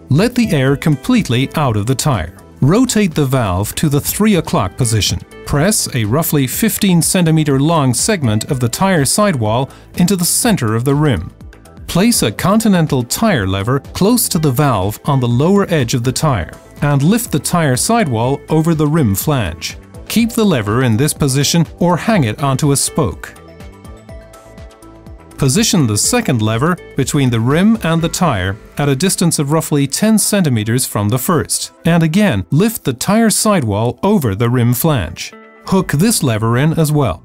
Let the air completely out of the tire. Rotate the valve to the 3 o'clock position. Press a roughly 15 cm long segment of the tire sidewall into the center of the rim. Place a Continental tire lever close to the valve on the lower edge of the tire and lift the tire sidewall over the rim flange. Keep the lever in this position or hang it onto a spoke. Position the second lever between the rim and the tire at a distance of roughly 10 cm from the first, and again lift the tire sidewall over the rim flange. Hook this lever in as well.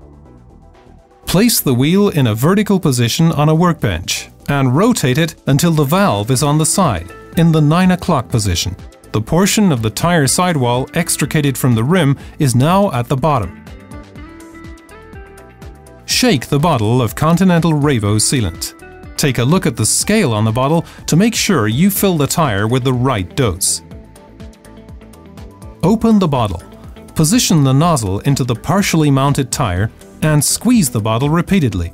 Place the wheel in a vertical position on a workbench and rotate it until the valve is on the side, in the 9 o'clock position. The portion of the tire sidewall extricated from the rim is now at the bottom. Shake the bottle of Continental Revo sealant. Take a look at the scale on the bottle to make sure you fill the tire with the right dose. Open the bottle. Position the nozzle into the partially mounted tire and squeeze the bottle repeatedly.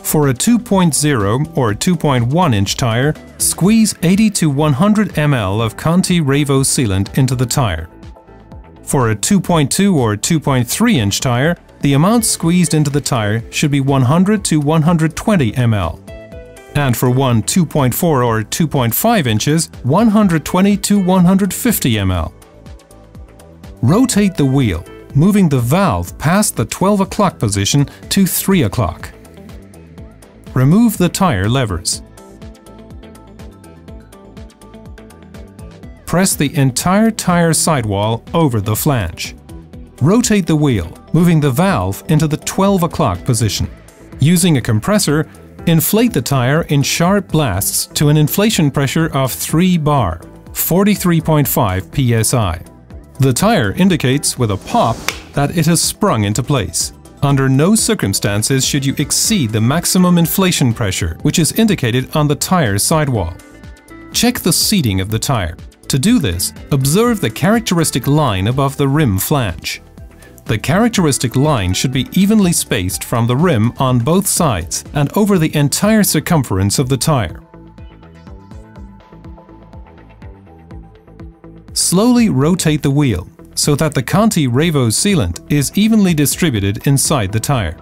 For a 2.0 or 2.1 inch tire, squeeze 80 to 100 ml of Conti Revo sealant into the tire. For a 2.2 or 2.3 inch tire, the amount squeezed into the tire should be 100 to 120 ml. And for one 2.4 or 2.5 inches, 120 to 150 ml. Rotate the wheel, moving the valve past the 12 o'clock position to 3 o'clock. Remove the tire levers. Press the entire tire sidewall over the flange. Rotate the wheel, moving the valve into the 12 o'clock position. Using a compressor, inflate the tire in sharp blasts to an inflation pressure of 3 bar, 43.5 psi. The tire indicates with a pop that it has sprung into place. Under no circumstances should you exceed the maximum inflation pressure, which is indicated on the tire sidewall. Check the seating of the tire. To do this, observe the characteristic line above the rim flange. The characteristic line should be evenly spaced from the rim on both sides and over the entire circumference of the tire. Slowly rotate the wheel so that the Conti Revo sealant is evenly distributed inside the tire.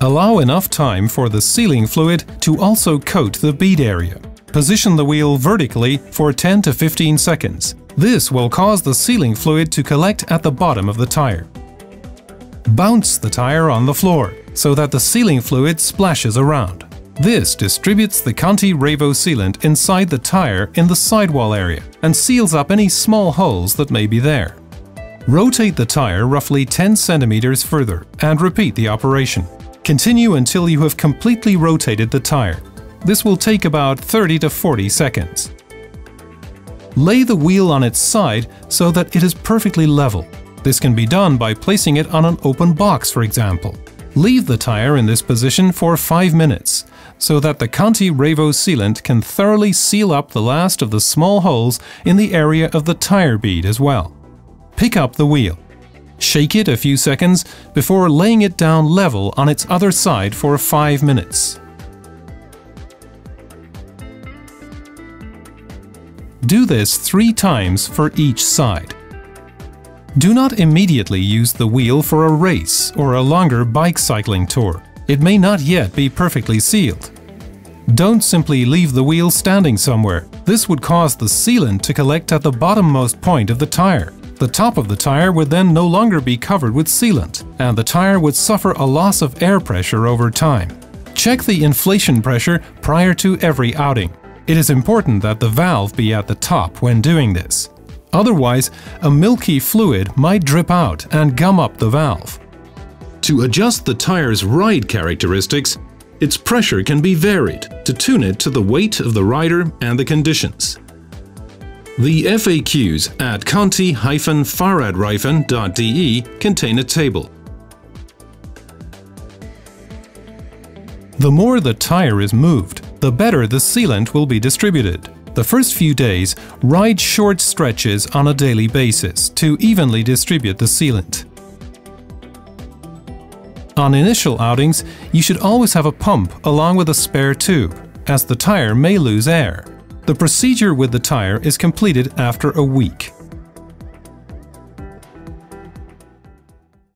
Allow enough time for the sealing fluid to also coat the bead area. Position the wheel vertically for 10 to 15 seconds. This will cause the sealing fluid to collect at the bottom of the tire. Bounce the tire on the floor so that the sealing fluid splashes around. This distributes the Conti Revo sealant inside the tire in the sidewall area and seals up any small holes that may be there. Rotate the tire roughly 10 centimeters further and repeat the operation. Continue until you have completely rotated the tire. This will take about 30 to 40 seconds. Lay the wheel on its side so that it is perfectly level. This can be done by placing it on an open box, for example. Leave the tire in this position for 5 minutes so that the Conti Revo sealant can thoroughly seal up the last of the small holes in the area of the tire bead as well. Pick up the wheel. Shake it a few seconds before laying it down level on its other side for 5 minutes. Do this 3 times for each side. Do not immediately use the wheel for a race or a longer bike cycling tour. It may not yet be perfectly sealed. Don't simply leave the wheel standing somewhere. This would cause the sealant to collect at the bottommost point of the tire. The top of the tire would then no longer be covered with sealant, and the tire would suffer a loss of air pressure over time. Check the inflation pressure prior to every outing. It is important that the valve be at the top when doing this. Otherwise, a milky fluid might drip out and gum up the valve. To adjust the tire's ride characteristics, its pressure can be varied to tune it to the weight of the rider and the conditions. The FAQs at conti-fahrradreifen.de contain a table. The more the tire is moved, the better the sealant will be distributed. The first few days, ride short stretches on a daily basis to evenly distribute the sealant. On initial outings, you should always have a pump along with a spare tube, as the tire may lose air. The procedure with the tire is completed after a week.